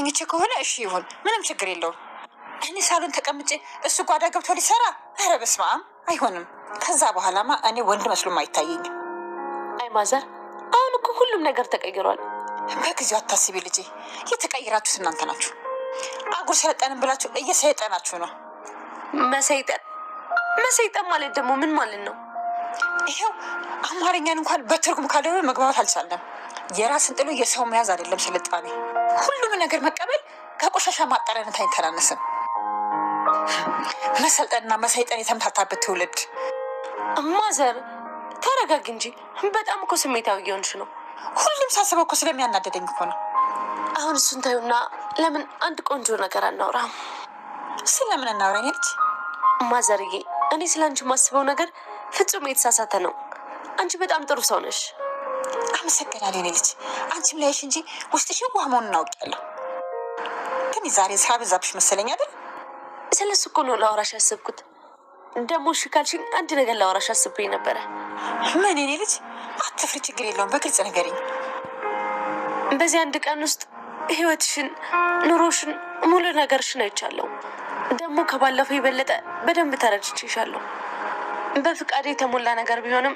ተኝቼ ከሆነ እሺ ይሁን፣ ምንም ችግር የለውም። እኔ ሳሎን ተቀምጬ እሱ ጓዳ ገብቶ ሊሰራ? ኧረ በስመ አብ አይሆንም። ከዛ በኋላማ እኔ ወንድ መስሎም አይታየኝም። አይ ማዘር፣ አሁን እኮ ሁሉም ነገር ተቀይሯል። በጊዜው አታስቢ ልጄ፣ የተቀየራችሁት እናንተ ናችሁ። አጉር ሰለጠንም ብላችሁ እየሰይጠናችሁ ነው። መሰይጠን ማለት ደግሞ ምን ማለት ነው? ይኸው አማርኛን እንኳን በትርጉም ካልሆነ መግባባት አልቻለም። የራስን ጥሎ የሰው መያዝ አይደለም ስልጣኔ፣ ሁሉም ነገር መቀበል ከቆሻሻ ማጠረነት አይተናነስም። መሰልጠንና መሰይጠን የተምታታበት ትውልድ። ማዘር ተረጋግ እንጂ፣ በጣም እኮ ስሜታዊ እየሆንሽ ነው። ሁሉም ሳስበው እኮ ስለሚያናደደኝ እኮ ነው። አሁን እሱን ታዩና ለምን አንድ ቆንጆ ነገር አናውራ? ስለምን እናውራ? እኔ ልጅ ማዘርዬ፣ እኔ ስለ አንቺ የማስበው ነገር ፍጹም የተሳሳተ ነው። አንቺ በጣም ጥሩ ሰው ነሽ። አመሰግናለሁ እኔ ልጅ። አንቺም ላይሽ እንጂ ውስጥሽ ውሃ መሆኑን እናውቃለሁ። ግን ዛሬ ሳበዛብሽ መሰለኝ አይደል? ስለሱ እኮ ነው ላወራሽ ያስብኩት። ደግሞ እሺ ካልሽኝ አንድ ነገር ላወራሽ አስብኝ ነበረ። ምን? እኔ ልጅ አትፍሪ፣ ችግር የለውም፣ በግልጽ ንገሪኝ። በዚህ አንድ ቀን ውስጥ ህይወትሽን፣ ኑሮሽን፣ ሙሉ ነገርሽን አይቻለሁ። ደግሞ ከባለፈው የበለጠ በደንብ ተረድቼሻለሁ። በፍቃድ የተሞላ ነገር ቢሆንም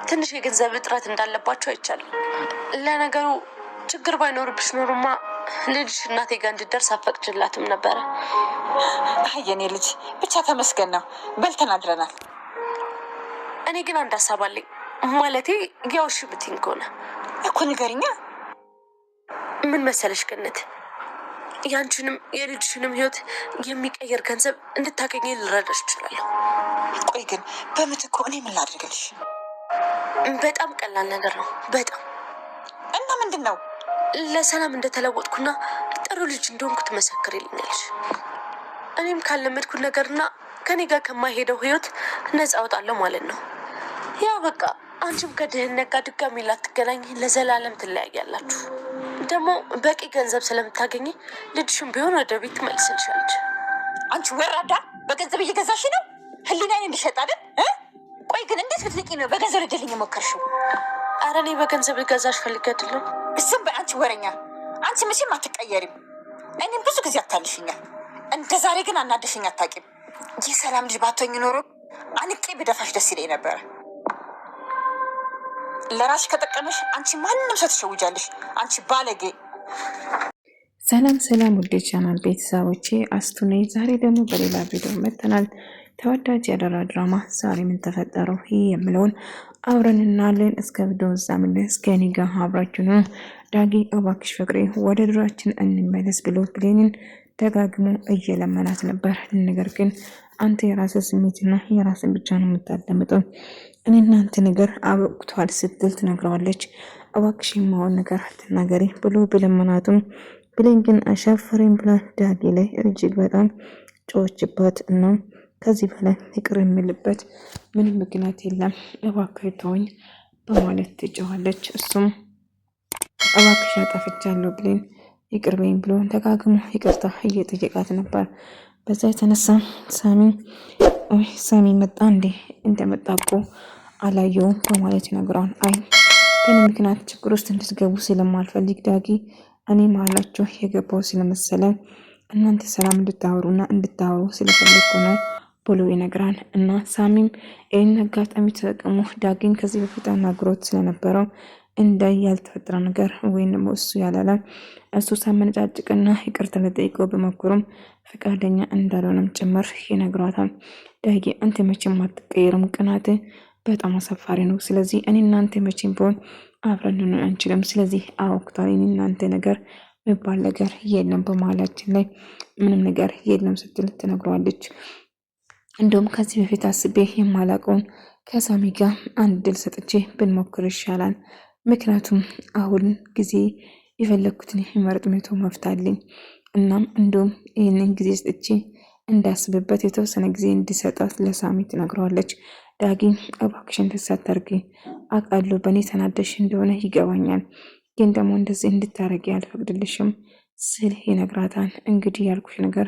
ትንሽ የገንዘብ እጥረት እንዳለባቸው አይቻለሁ። ለነገሩ ችግር ባይኖርብሽ ኖሩማ ልጅሽ እናቴ ጋር እንድደርስ አፈቅጅላትም ነበረ። የኔ ልጅ ብቻ ተመስገን ነው፣ በልተን አድረናል። እኔ ግን አንድ ሀሳብ አለኝ። ማለቴ ያው እሺ ብትይኝ ከሆነ እኮ ንገሪኛ። ምን መሰለሽ ገነት፣ ያንቺንም የልጅሽንም ህይወት የሚቀየር ገንዘብ እንድታገኘ ልረዳሽ እችላለሁ። ቆይ ግን በምትኩ እኔ ምን ላድርግልሽ? በጣም ቀላል ነገር ነው። በጣም እና ምንድን ነው? ለሰላም እንደተለወጥኩና ጥሩ ልጅ እንደሆንኩ ትመሰክሪልኛለሽ። እኔም ካለመድኩት ነገርና ከኔ ጋር ከማይሄደው ህይወት ነፃ አወጣለሁ ማለት ነው። ያ በቃ አንቺም ከድህነት ጋር ድጋሚ ላትገናኝ ለዘላለም ትለያያላችሁ። ደግሞ በቂ ገንዘብ ስለምታገኝ ልጅሽም ቢሆን ወደ ቤት ትመልስልሻለች። አንቺ ወራዳ፣ በገንዘብ እየገዛሽ ነው ህሊናዬን እንድሸጥ አይደል? ቆይ ግን እንዴት ብትልቂ ነው በገንዘብ ልደልኝ የሞከርሽው? ኧረ እኔ በገንዘብ ልገዛሽ ፈልጌ አይደለም። ዝም በይ አንቺ ወረኛ። አንቺ መቼም አትቀየሪም። እኔም ብዙ ጊዜ አታልሽኛል። እንደ ዛሬ ግን አናደሽኝ አታውቂም። የሰላም ልጅ ባትሆኝ ኖሮ አንቄ ብደፋሽ ደስ ይለኝ ነበረ። ለራስሽ ከጠቀመሽ አንቺ ማንንም ሰው ትሸውጃለሽ። አንቺ ባለጌ። ሰላም ሰላም፣ ውድ ቻናል ቤተሰቦቼ አስቱ ነኝ። ዛሬ ደግሞ በሌላ ቪዲዮ መጥተናል። ተወዳጅ የአደራ ድራማ ዛሬ ምን ተፈጠረው ይህ የምለውን አብረን እናያለን። እስከ ቪዲዮ ዛምን እስከ እኔ ጋር አብራችሁ ነው። ዳጊ እባክሽ ፍቅሬ ወደ ድሯችን እንመለስ ብሎ ብሌንን ደጋግሞ እየለመናት ነበር። ነገር ግን አንተ የራስህ ስሜትና የራስን ብቻ ነው የምታዳምጠው፣ እኔ እናንተ ነገር አበቅቷል ስትል ትነግረዋለች። እባክሽ የማውን ነገር አትናገሪ ብሎ ብለመናቱም ብሌን ግን አሻፈረኝ ብላ ዳጊ ላይ እጅግ በጣም ጮችባት እና ከዚህ በላይ ይቅር የምልበት ምንም ምክንያት የለም እባክህ ተወኝ በማለት ትጮኻለች። እሱም እባክሽ አጠፍቻለሁ ብሌን ይቅር በይኝ ብሎ ደጋግሞ ይቅርታ እየጠየቃት ነበር። በዛ የተነሳ ሳሚ መጣ እንዴ እንደመጣ እኮ አላየውም በማለት ይነግረዋል። አይ በእኔ ምክንያት ችግር ውስጥ እንድትገቡ ስለማልፈልግ ዳጊ እኔ መሀላችሁ የገባው ስለመሰለ እናንተ ሰላም እንድታወሩና እንድታወሩ ስለፈለግኩ ነው ብሎ ይነግራል። እና ሳሚም ይህን አጋጣሚ ተጠቅሞ ዳጊን ከዚህ በፊት አናግሮት ስለነበረው እንዳይ ያልተፈጠረ ነገር ወይም ደግሞ እሱ ያላለ እሱ ሳመነጫጭቅና ይቅርታ ለጠይቀው በመኩሩም ፈቃደኛ እንዳልሆነም ጭምር ይነግሯታል። ዳጊ አንተ መቼም አትቀየርም፣ ቅናት በጣም አሳፋሪ ነው። ስለዚህ እኔ እናንተ መቼም ቢሆን አብረን ልንሆን አንችልም። ስለዚህ አወቅቷል፣ እኔ እናንተ ነገር የሚባል ነገር የለም፣ በመሀላችን ላይ ምንም ነገር የለም ስትል ትነግረዋለች። እንደውም ከዚህ በፊት አስቤ የማላውቀውን ከሳሚ ጋር አንድ ድል ሰጥቼ ብንሞክር ይሻላል። ምክንያቱም አሁን ጊዜ የፈለግኩትን የመረጥ ሜቶ መፍታልኝ። እናም እንደውም ይህንን ጊዜ ሰጥቼ እንዳስብበት የተወሰነ ጊዜ እንዲሰጣት ለሳሚ ትነግረዋለች። ዳጊ እባክሽን ተሳታርጊ አውቃለሁ በእኔ ተናደሽ እንደሆነ ይገባኛል፣ ግን ደግሞ እንደዚህ እንድታረጊ አልፈቅድልሽም ስል ይነግራታል። እንግዲህ ያልኩሽ ነገር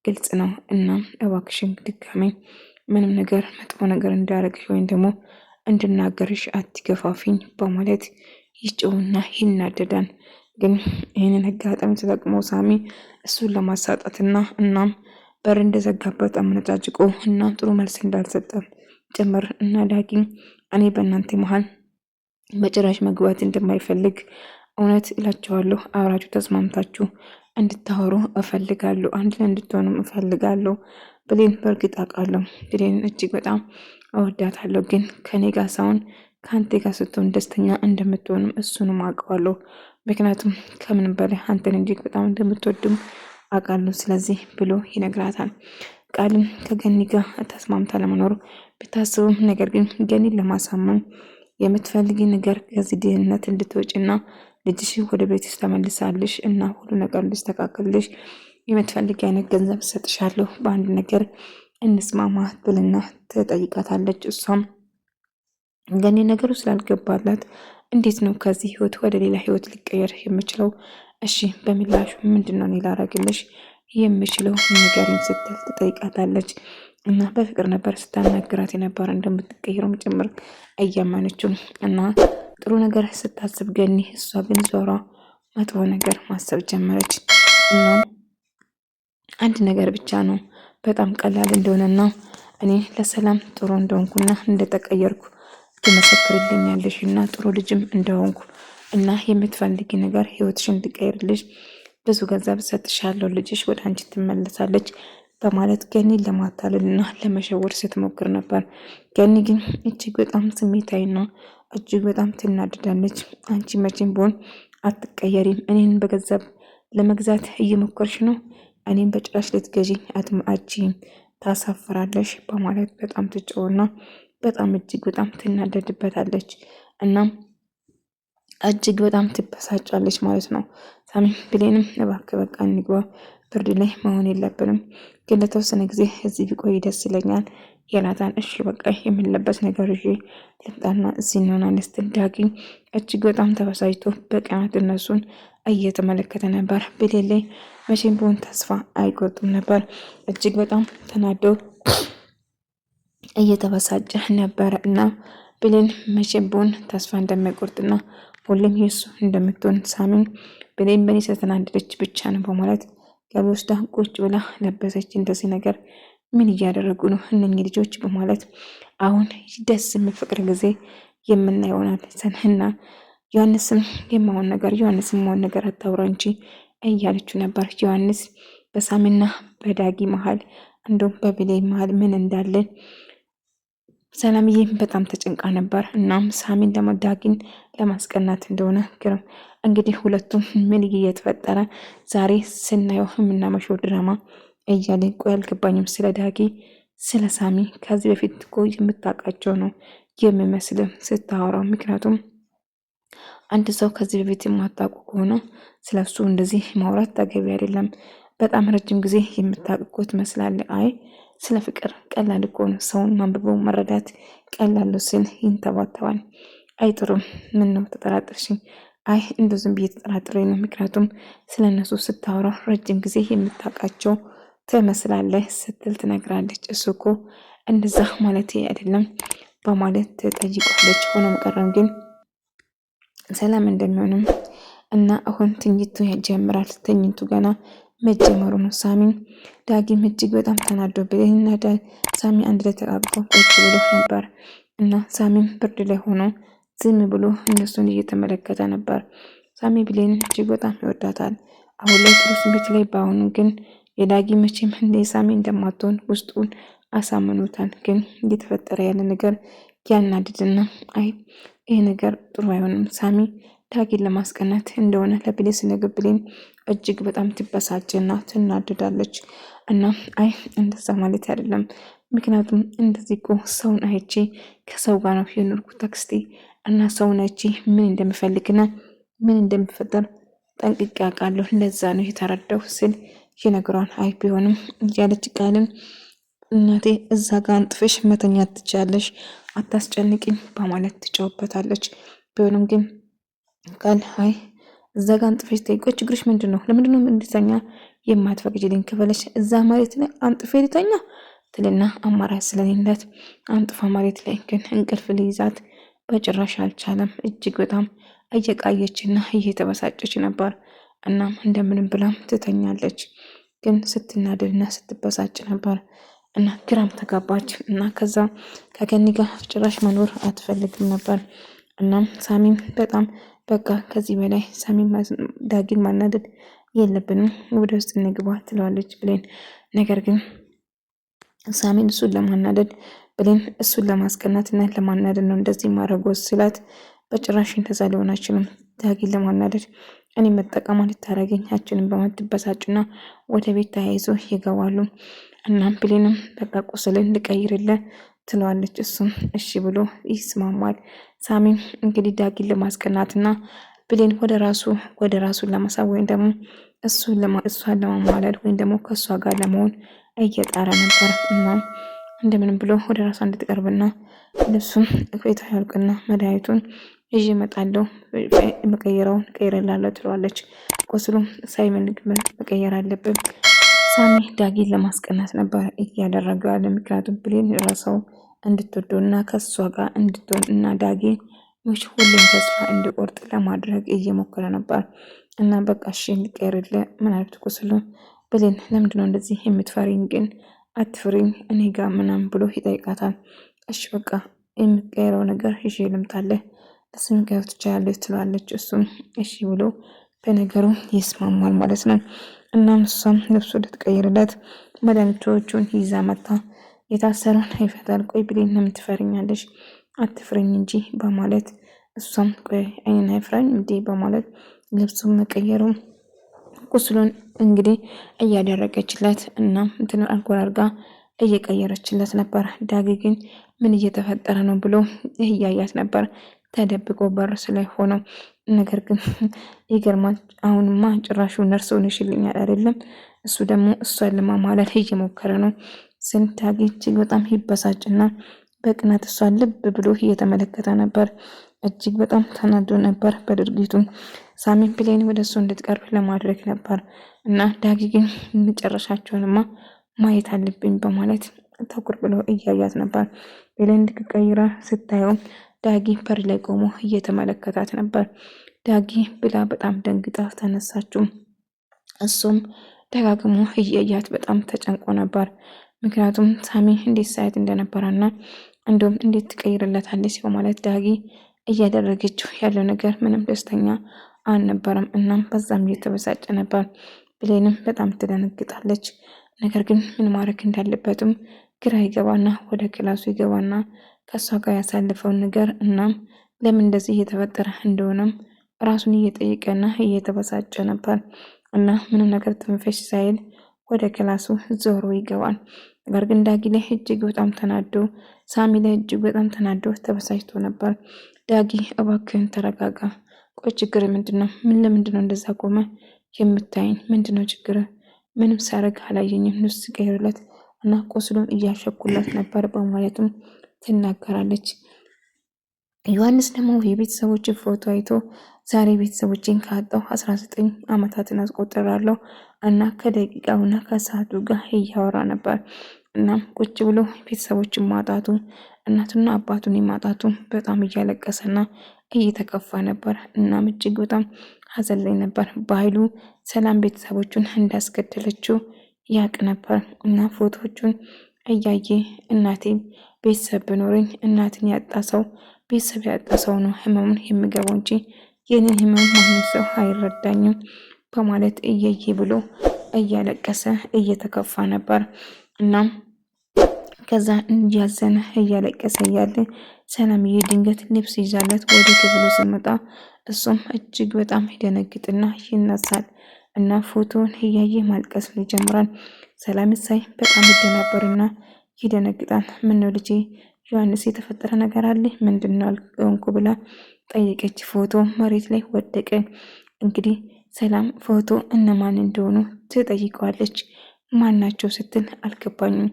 ግልጽ ነው እና እባክሽን ድጋሜ ምንም ነገር መጥፎ ነገር እንዳረግሽ ወይም ደግሞ እንድናገርሽ አትገፋፊኝ በማለት ይጮውና ይናደዳል። ግን ይህንን አጋጣሚ ተጠቅሞ ሳሚ እሱን ለማሳጣትና እናም በር እንደዘጋበት አመነጫጭቆ እና ጥሩ መልስ እንዳልሰጠ ጭምር እና ዳጊ እኔ በእናንተ መሀል በጭራሽ መግባት እንደማይፈልግ እውነት እላቸዋለሁ። አብራችሁ ተስማምታችሁ እንድታወሩ እፈልጋለሁ። አንድ ላይ እንድትሆኑም እፈልጋለሁ። ብሌን በእርግጥ አውቃለሁ ብሌን እጅግ በጣም እወዳታለሁ። ግን ከኔ ጋር ሳይሆን ከአንተ ጋር ስትሆን ደስተኛ እንደምትሆንም እሱንም አውቀዋለሁ። ምክንያቱም ከምንም በላይ አንተን እጅግ በጣም እንደምትወድም አውቃለሁ። ስለዚህ ብሎ ይነግራታል። ቃልም ከገኒ ጋር ተስማምታ ለመኖር ብታስቡም ነገር ግን ገኒን ለማሳመን የምትፈልጊ ነገር ከዚህ ድህነት እንድትወጪና ልጅሽ ወደ ቤትሽ ተመልሳልሽ እና ሁሉ ነገር እንድስተካከልልሽ የምትፈልጊ አይነት ገንዘብ ሰጥሻለሁ፣ በአንድ ነገር እንስማማ ብልና ትጠይቃታለች። እሷም ገኒ ነገሩ ስላልገባላት እንዴት ነው ከዚህ ህይወት ወደ ሌላ ህይወት ሊቀየር የምችለው? እሺ በምላሹ ምንድነው እኔ ላረግልሽ የምችለው ንገሪኝ ስትል ትጠይቃታለች። እና በፍቅር ነበር ስታናግራት የነበረ እንደምትቀይረውም ጭምር እያመነችው እና ጥሩ ነገር ስታስብ ገኒ፣ እሷ ግን ዞሯ መጥፎ ነገር ማሰብ ጀመረች። እና አንድ ነገር ብቻ ነው በጣም ቀላል እንደሆነና እኔ ለሰላም ጥሩ እንደሆንኩና እንደተቀየርኩ ትመሰክርልኛለሽ እና ጥሩ ልጅም እንደሆንኩ እና የምትፈልጊ ነገር ህይወትሽን እንድቀይርልሽ ብዙ ገንዘብ ሰጥሻለሁ፣ ልጅሽ ወደ አንቺ ትመለሳለች በማለት ገኒን ለማታለልና ለመሸወር ስትሞክር ነበር። ገኒ ግን እጅግ በጣም ስሜታዊና እጅግ በጣም ትናደዳለች። አንቺ መቼም ቢሆን አትቀየሪም፣ እኔን በገንዘብ ለመግዛት እየሞከርሽ ነው፣ እኔን በጭራሽ ልትገዢኝ አትመጪም፣ ታሳፍራለሽ በማለት በጣም ትጮውና በጣም እጅግ በጣም ትናደድበታለች። እናም እጅግ በጣም ትበሳጫለች ማለት ነው። ሳሚ ብሌንም እባክህ በቃ እንግባ፣ ፍርድ ላይ መሆን የለብንም፣ ግን ለተወሰነ ጊዜ እዚህ ቢቆይ ደስ ይለኛል የናታን። እሺ በቃ የምንለበስ ነገር ይዤ ልምጣና እዚህ እንሆናለን ስትል ዳጊ እጅግ በጣም ተበሳጭቶ በቅናት እነሱን እየተመለከተ ነበር። ብሌን ላይ መቼም ቢሆን ተስፋ አይቆርጡም ነበር። እጅግ በጣም ተናደው እየተበሳጨ ነበረ እና ብሌን መቼም ቢሆን ተስፋ እንደማይቆርጥና ሁሌም የሱ እንደምትሆን ሳሚን ብሌን በእኔ ስለተናደደች ብቻ ነው በማለት ገቢ ወስዳ ቁጭ ብላ ለበሰች። እንደዚህ ነገር ምን እያደረጉ ነው እነኚህ ልጆች በማለት አሁን ደስ የሚል ፍቅር ጊዜ የምናየው ይሆናል። ሰንህና ዮሐንስም የማሆን ነገር አታውራ እንጂ እያለችው ነበር። ዮሐንስ በሳሚና በዳጊ መሀል እንዲሁም በብሌን መሀል ምን እንዳለ ሰላምዬ በጣም ተጨንቃ ነበር። እናም ሳሚን ደግሞ ዳጊን ለማስቀናት እንደሆነ ግርም እንግዲህ ሁለቱም ምን እየተፈጠረ ዛሬ ስናየው የምናመሸው ድራማ እያለ ቆይ አልገባኝም። ስለ ዳጊ ስለ ሳሚ ከዚህ በፊት እኮ የምታውቃቸው ነው የሚመስልም ስታወራው። ምክንያቱም አንድ ሰው ከዚህ በፊት የማታውቁ ከሆነ ስለሱ እንደዚህ ማውራት ተገቢ አይደለም። በጣም ረጅም ጊዜ የምታውቁ ትመስላለህ። አይ ስለ ፍቅር ቀላል እኮ ነው፣ ሰውን ማንበቦ መረዳት ቀላል ነው ሲል ይንተባተባል። አይጥሩም። ምን ነው ተጠራጥርሽኝ? አይ እንደው ዝም ብዬ ተጠራጥሬ ነው። ምክንያቱም ስለ እነሱ ስታወራ ረጅም ጊዜ የምታውቃቸው ትመስላለህ ስትል ትነግራለች። እሱ እኮ እንደዛ ማለት አይደለም በማለት ትጠይቋለች። ሆኖም ቀረም ግን ሰላም እንደሚሆንም እና አሁን ትኝቱ ይጀምራል። ትኝቱ ገና መጀመሩ ነው። ሳሚን ዳጊም እጅግ በጣም ተናዶብኝና ሳሚ አንድ ላይ ተቃቅፎ ቁጭ ብሎ ነበር እና ሳሚም ብርድ ላይ ሆኖ ዝም ብሎ እነሱን እየተመለከተ ነበር። ሳሚ ብሌንን እጅግ በጣም ይወዳታል። አሁን ላይ ጥሩ ስሜት ላይ ባይሆኑ ግን የዳጊ መቼም እንደ ሳሚ እንደማትሆን ውስጡን አሳምኖታል። ግን እየተፈጠረ ያለ ነገር ያናድድና አይ ይህ ነገር ጥሩ አይሆንም ሳሚ ዳጊን ለማስቀናት እንደሆነ ለብሌን ሲነግር ብሌን እጅግ በጣም ትበሳጭና ትናደዳለች። እና አይ እንደዛ ማለት አይደለም፣ ምክንያቱም እንደዚህ እኮ ሰውን አይቼ ከሰው ጋር ነው የኖርኩት አክስቴ፣ እና ሰውን አይቼ ምን እንደምፈልግና ምን እንደምፈጠር ጠንቅቄ አውቃለሁ፣ ለዛ ነው የተረዳው ስል የነገሯን አይ ቢሆንም እያለች ቃልን እናቴ እዛ ጋር አንጥፈሽ መተኛት ትችያለሽ፣ አታስጨንቂኝ በማለት ትጫወበታለች። ቢሆንም ግን ቃል አይ እዛ ጋር አንጥፈሽ ጠይቆ ችግርሽ ምንድን ነው? ለምንድን ነው እንድተኛ የማትፈቅጂልኝ? ክፈለሽ እዛ መሬት ላይ አንጥፌ ልተኛ ትልና አማራጭ ስለሌላት አንጥፋ መሬት ላይ ግን እንቅልፍ ልይዛት በጭራሽ አልቻለም። እጅግ በጣም እየቃየችና እየተበሳጨች ነበር። እናም እንደምንም ብላም ትተኛለች። ግን ስትናደድና ስትበሳጭ ነበር እና ግራም ተጋባች እና ከዛ ከገኒ ጋር ጭራሽ መኖር አትፈልግም ነበር። እናም ሳሚም በጣም በቃ ከዚህ በላይ ሳሚም ዳጊን ማናደድ የለብንም ወደ ውስጥ እንግባ ትለዋለች ብሌን። ነገር ግን ሳሚን እሱን ለማናደድ ብሌን እሱን ለማስቀናትና ለማናደድ ነው እንደዚህ ማድረጎ ስላት በጭራሽ እንደዛ ሊሆን አይችልም ዳጊን ለማናደድ እኔ መጠቀም ልታረገኝ አችልም በማትበሳጭና ወደ ቤት ተያይዞ ይገባሉ። እናም ብሌንም በቃ ቁስልን ልቀይርልህ ትለዋለች። እሱም እሺ ብሎ ይስማማል። ሳሚም እንግዲህ ዳጊን ለማስቀናትና ብሌን ወደ ራሱ ለመሳብ ወይም ደግሞ እሷን ለማማለድ ወይም ደግሞ ከእሷ ጋር ለመሆን እየጣረ ነበር። እናም እንደምንም ብሎ ወደ ራሷ እንድትቀርብና ልብሱን ቤቷ ያልቅና መድኃኒቱን ይዤ እመጣለሁ መቀየረውን ቀይረላለሁ ትለዋለች። ቁስሉም ሳይመልግ መቀየር አለብን። ሳሚ ዳጊን ለማስቀናት ነበር እያደረገው ያለ። ምክንያቱም ብሌን ራሷው እንድትወደውና ከእሷ ጋር እንድትሆን እና ዳጊ ሁሌም ተስፋ እንዲቆርጥ ለማድረግ እየሞከረ ነበር። እና በቃ እሺ እንቀይርልህ ምን አይነት ቁስሉ ብሌን ለምንድነው እንደዚህ የምትፈሪኝ? ግን አትፍሪኝ እኔ ጋር ምናምን ብሎ ይጠይቃታል። እሺ በቃ የምትቀይረው ነገር ይዤ ልምጣለህ ለስንቀር ትችላለች ትለዋለች። እሱም እሺ ብሎ በነገሩ ይስማማል ማለት ነው። እናም እሷም ልብሱ ልትቀይርለት መድኃኒቶቹን ይዛ መጣ። የታሰረውን ይፈታል። ቆይ ብሌን ለምን ትፈሪኛለሽ? አትፍረኝ እንጂ በማለት እሷም ቆይ አይኔን አይፍራኝ እንዴ በማለት ልብሱን መቀየሩ ቁስሉን እንግዲህ እያደረገችለት እና እንትን አልኮል አድርጋ እየቀየረችለት ነበር። ዳጊ ግን ምን እየተፈጠረ ነው ብሎ እያያት ነበር ተደብቆ በር ላይ ሆነው። ነገር ግን ይገርማል። አሁንማ ጭራሹ ነርስ ሆነሽልኛል አይደለም? እሱ ደግሞ እሷን ለማማለል እየሞከረ ነው። ዳጊ እጅግ በጣም ይበሳጭና በቅናት እሷን ልብ ብሎ እየተመለከተ ነበር። እጅግ በጣም ተናዶ ነበር በድርጊቱ። ሳሚን ብሌን ወደ እሱ እንድትቀርብ ለማድረግ ነበር እና ዳጊ ግን መጨረሻቸውንማ ማየት አለብኝ በማለት ተኩር ብሎ እያያት ነበር። ብሌን ቀይራ ስታየው ዳጊ በር ላይ ቆሞ እየተመለከታት ነበር። ዳጊ ብላ በጣም ደንግጣ ተነሳችው። እሱም ደጋግሞ እያያት በጣም ተጨንቆ ነበር። ምክንያቱም ሳሚ እንዴት ሳያት እንደነበረና እንዲሁም እንዴት ትቀይርለታለች በማለት ዳጊ እያደረገችው ያለው ነገር ምንም ደስተኛ አልነበረም። እናም በዛም እየተበሳጨ ነበር። ብሌንም በጣም ትደነግጣለች። ነገር ግን ምን ማድረግ እንዳለበትም ግራ ይገባና ወደ ክላሱ ይገባና ከእሷ ጋር ያሳልፈውን ነገር እናም ለምን እንደዚህ እየተፈጠረ እንደሆነም ራሱን እየጠየቀና እየተበሳጨ ነበር እና ምንም ነገር ትንፈሽ ሳይል ወደ ክላሱ ዞሮ ይገባል። ነገር ግን ዳጊ ላይ እጅግ በጣም ተናዶ ሳሚ ላይ እጅግ በጣም ተናዶ ተበሳጭቶ ነበር። ዳጊ እባክህን ተረጋጋ። ቆይ ችግር ምንድነው? ለምንድነው እንደዛ ቆመ የምታይኝ? ምንድነው ችግር? ምንም ሳረግ አላየኝም። ንስ ቀይርለት እና ቁስሉን እያሸኩለት ነበር በማለትም ትናገራለች። ዮሐንስ ደግሞ የቤተሰቦችን ፎቶ አይቶ ዛሬ ቤተሰቦችን ካጣሁ 19 ዓመታትን አስቆጥራለሁ እና ከደቂቃውና ከሰዓቱ ጋር እያወራ ነበር። እናም ቁጭ ብሎ ቤተሰቦችን ማጣቱ እናቱና አባቱን ማጣቱ በጣም እያለቀሰና እየተከፋ ነበር። እናም እጅግ በጣም ሀዘን ላይ ነበር። በኃይሉ ሰላም ቤተሰቦቹን እንዳስገደለችው ያቅ ነበር እና ፎቶዎቹን እያየ እናቴ ቤተሰብ ብኖረኝ እናትን ያጣ ሰው ቤተሰብ ያጣ ሰው ነው ህመሙን የሚገባው እንጂ የኔን ህመም ማንም ሰው አይረዳኝም በማለት እየየ ብሎ እያለቀሰ እየተከፋ ነበር። እናም ከዛ እያዘነ እያለቀሰ እያለ ሰላምዬ ድንገት ልብስ ይዛለት ወደ ክፍሉ ስመጣ እሱም እጅግ በጣም ይደነግጥና ይነሳል እና ፎቶን እያየ ማልቀስ ይጀምራል። ሰላም ሳይ በጣም ይደናበርና ይደነግጣል። ምን ነው ልጄ ዮሐንስ የተፈጠረ ነገር አለ? ምንድነው አልኩ ብላ ጠየቀች። ፎቶ መሬት ላይ ወደቀ። እንግዲህ ሰላም ፎቶ እነማን እንደሆኑ ትጠይቀዋለች። ማናቸው ስትል አልገባኝም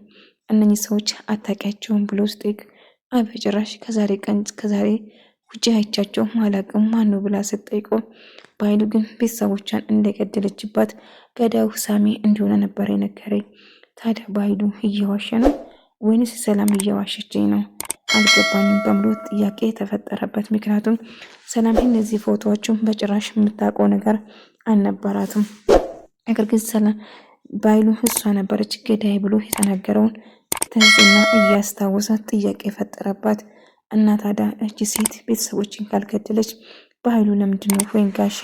እነኚህ ሰዎች አታውቂያቸውም ብሎ ስጠይቅ አይ በጭራሽ ከዛሬ ቀን ከዛሬ ውጭ አይቻቸው ማላቅም ማነው ብላ ስትጠይቀው በኃይሉ ግን ቤተሰቦቿን እንደገደለችባት ገዳዩ ሳሚ እንደሆነ ነበር የነገረኝ። ታዲያ በኃይሉ እየዋሸ ነው ወይንስ ሰላም እየዋሸችኝ ነው? አልገባኝም በምሎ ጥያቄ ተፈጠረበት። ምክንያቱም ሰላም እነዚህ ፎቶዎቹን በጭራሽ የምታውቀው ነገር አልነበራትም። ነገር ግን ሰላም ባይሉ እሷ ነበረች ገዳይ ብሎ የተናገረውን ትዝና እያስታወሳት ጥያቄ የፈጠረባት እና ታዲያ እቺ ሴት ቤተሰቦችን ካልገደለች በኃይሉ ለምንድነው ወይን ጋሺ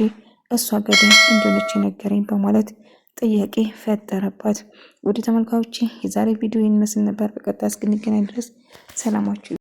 እሷ ገዳይ እንደሆነች ነገረኝ በማለት ጥያቄ ፈጠረባት። ወደ ተመልካዮቼ የዛሬ ቪዲዮ ይመስል ነበር። በቀጣይ እስክንገናኝ ድረስ ሰላማችሁ